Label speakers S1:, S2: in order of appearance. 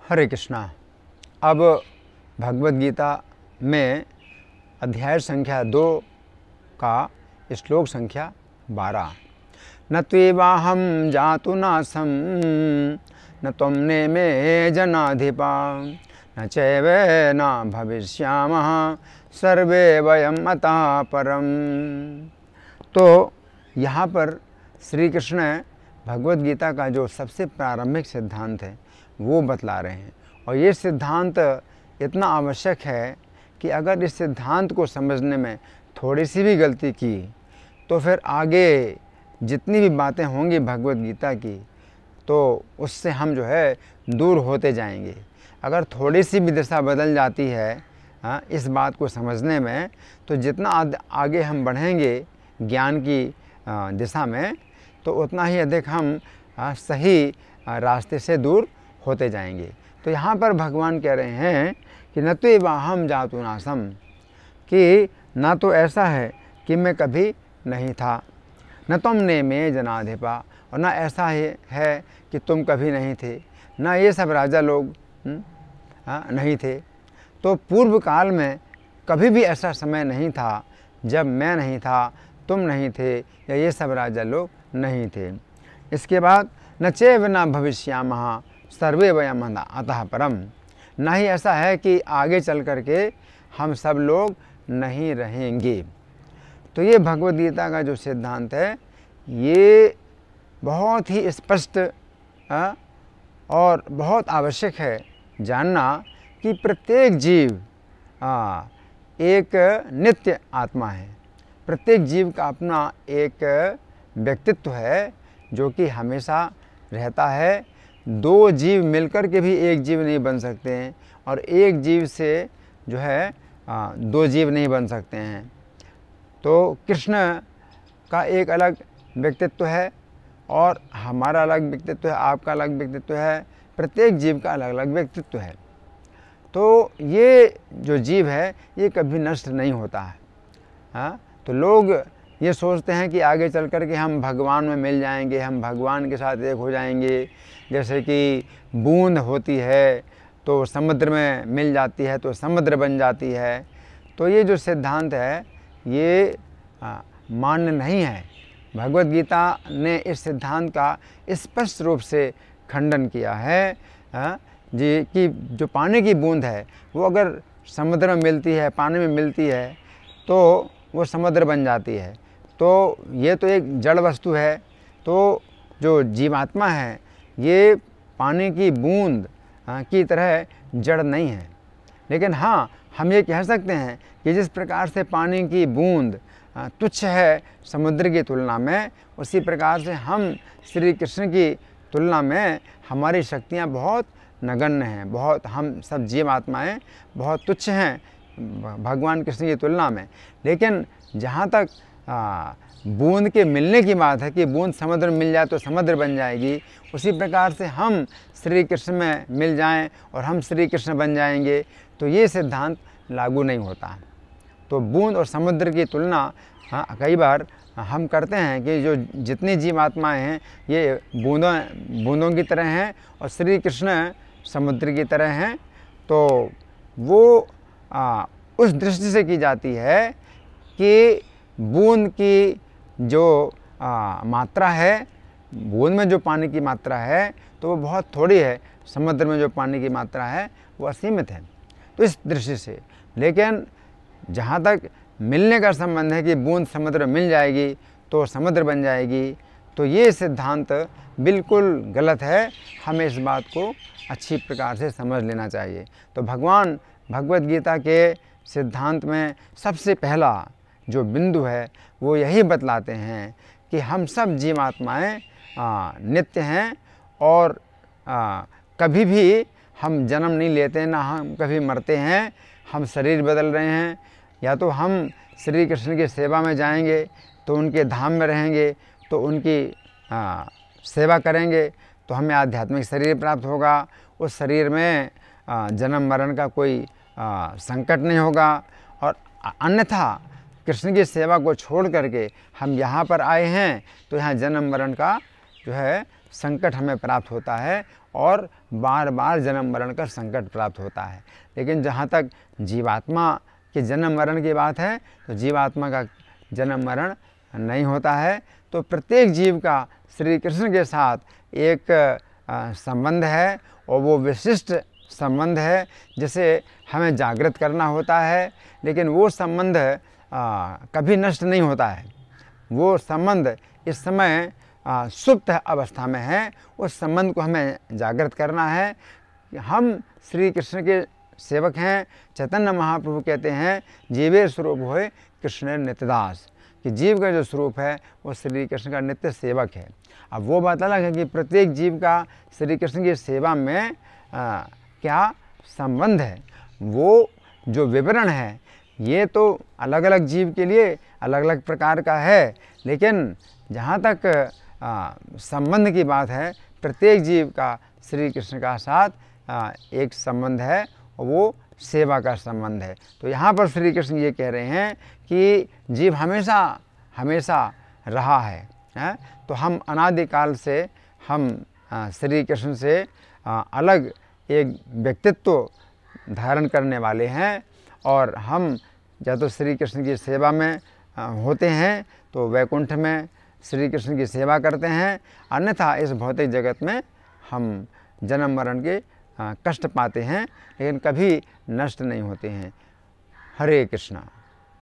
S1: हरे कृष्णा। अब भगवद गीता में अध्याय संख्या 2 का श्लोक संख्या 12। न त्वेवाहं जातु नासं न त्वं नेमे जनाधिपा न चैव न भविष्यामः सर्वे वयम् अतः परम। तो यहाँ पर श्री कृष्ण भगवद गीता का जो सबसे प्रारंभिक सिद्धांत है वो बतला रहे हैं। और ये सिद्धांत इतना आवश्यक है कि अगर इस सिद्धांत को समझने में थोड़ी सी भी गलती की तो फिर आगे जितनी भी बातें होंगी भगवद गीता की तो उससे हम जो है दूर होते जाएंगे। अगर थोड़ी सी भी दिशा बदल जाती है इस बात को समझने में, तो जितना आगे हम बढ़ेंगे ज्ञान की दिशा में तो उतना ही अधिक हम सही रास्ते से दूर होते जाएंगे। तो यहाँ पर भगवान कह रहे हैं कि न तो वाहम जातु नासम, कि ना तो ऐसा है कि मैं कभी नहीं था, न तुमने में जनाधिपा, और ना ऐसा है कि तुम कभी नहीं थे, ना ये सब राजा लोग नहीं थे। तो पूर्व काल में कभी भी ऐसा समय नहीं था जब मैं नहीं था, तुम नहीं थे, या ये सब राजा लोग नहीं थे। इसके बाद न चैव न भविष्यामः सर्वे वयम् अतः परम, ना ही ऐसा है कि आगे चल कर के हम सब लोग नहीं रहेंगे। तो ये भगवद गीता का जो सिद्धांत है ये बहुत ही स्पष्ट और बहुत आवश्यक है जानना कि प्रत्येक जीव एक नित्य आत्मा है। प्रत्येक जीव का अपना एक व्यक्तित्व है जो कि हमेशा रहता है। दो जीव मिलकर के भी एक जीव नहीं बन सकते हैं, और एक जीव से जो है दो जीव नहीं बन सकते हैं। तो कृष्ण का एक अलग व्यक्तित्व है और हमारा अलग व्यक्तित्व है, आपका अलग व्यक्तित्व है, प्रत्येक जीव का अलग अलग व्यक्तित्व है। तो ये जो जीव है ये कभी नष्ट नहीं होता है। तो लोग ये सोचते हैं कि आगे चल कर के हम भगवान में मिल जाएंगे, हम भगवान के साथ एक हो जाएंगे। जैसे कि बूंद होती है तो समुद्र में मिल जाती है तो समुद्र बन जाती है। तो ये जो सिद्धांत है ये मान्य नहीं है। भगवद गीता ने इस सिद्धांत का स्पष्ट रूप से खंडन किया है जी कि जो पानी की बूंद है वो अगर समुद्र में मिलती है, पानी में मिलती है तो वो समुद्र बन जाती है। तो ये तो एक जड़ वस्तु है। तो जो जीवात्मा है ये पानी की बूंद की तरह जड़ नहीं है। लेकिन हाँ, हम ये कह सकते हैं कि जिस प्रकार से पानी की बूंद तुच्छ है समुद्र की तुलना में, उसी प्रकार से हम श्री कृष्ण की तुलना में हमारी शक्तियाँ बहुत नगण्य हैं। बहुत हम सब जीवात्माएँ बहुत तुच्छ हैं भगवान कृष्ण की तुलना में। लेकिन जहाँ तक बूंद के मिलने की बात है कि बूंद समुद्र में मिल जाए तो समुद्र बन जाएगी, उसी प्रकार से हम श्री कृष्ण में मिल जाएं और हम श्री कृष्ण बन जाएंगे, तो ये सिद्धांत लागू नहीं होता। तो बूंद और समुद्र की तुलना कई बार हम करते हैं कि जो जितनी जीवात्माएँ हैं ये बूंदों की तरह हैं और श्री कृष्ण समुद्र की तरह हैं। तो वो उस दृष्टि से की जाती है कि बूंद की जो मात्रा है, बूंद में जो पानी की मात्रा है तो वो बहुत थोड़ी है, समुद्र में जो पानी की मात्रा है वो असीमित है। तो इस दृष्टि से, लेकिन जहाँ तक मिलने का संबंध है कि बूंद समुद्र में मिल जाएगी तो समुद्र बन जाएगी, तो ये सिद्धांत बिल्कुल गलत है। हमें इस बात को अच्छी प्रकार से समझ लेना चाहिए। तो भगवान भगवद गीता के सिद्धांत में सबसे पहला जो बिंदु है वो यही बतलाते हैं कि हम सब जीवात्माएँ नित्य हैं और कभी भी हम जन्म नहीं लेते, ना हम कभी मरते हैं। हम शरीर बदल रहे हैं, या तो हम श्री कृष्ण की सेवा में जाएंगे तो उनके धाम में रहेंगे, तो उनकी सेवा करेंगे तो हमें आध्यात्मिक शरीर प्राप्त होगा। उस शरीर में जन्म मरण का कोई संकट नहीं होगा। और अन्यथा कृष्ण की सेवा को छोड़ करके हम यहाँ पर आए हैं तो यहाँ जन्म मरण का जो है संकट हमें प्राप्त होता है और बार बार जन्म मरण का संकट प्राप्त होता है। लेकिन जहाँ तक जीवात्मा के जन्म मरण की बात है तो जीवात्मा का जन्म मरण नहीं होता है। तो प्रत्येक जीव का श्री कृष्ण के साथ एक संबंध है और वो विशिष्ट संबंध है जिसे हमें जागृत करना होता है। लेकिन वो संबंध कभी नष्ट नहीं होता है। वो संबंध इस समय सुप्त अवस्था में है। उस संबंध को हमें जागृत करना है कि हम श्री कृष्ण के सेवक हैं। चैतन्य महाप्रभु कहते हैं जीवे स्वरूप होए कृष्ण नित्यदास, कि जीव का जो स्वरूप है वो श्री कृष्ण का नित्य सेवक है। अब वो बात अलग है कि प्रत्येक जीव का श्री कृष्ण की सेवा में क्या संबंध है, वो जो विवरण है ये तो अलग अलग जीव के लिए अलग अलग प्रकार का है। लेकिन जहाँ तक संबंध की बात है, प्रत्येक जीव का श्री कृष्ण का साथ एक संबंध है और वो सेवा का संबंध है। तो यहाँ पर श्री कृष्ण ये कह रहे हैं कि जीव हमेशा हमेशा रहा है। तो हम अनादिकाल से हम श्री कृष्ण से अलग एक व्यक्तित्व धारण करने वाले हैं। और हम या तो श्री कृष्ण की सेवा में होते हैं तो वैकुंठ में श्री कृष्ण की सेवा करते हैं, अन्यथा इस भौतिक जगत में हम जन्म मरण के कष्ट पाते हैं, लेकिन कभी नष्ट नहीं होते हैं। हरे कृष्णा।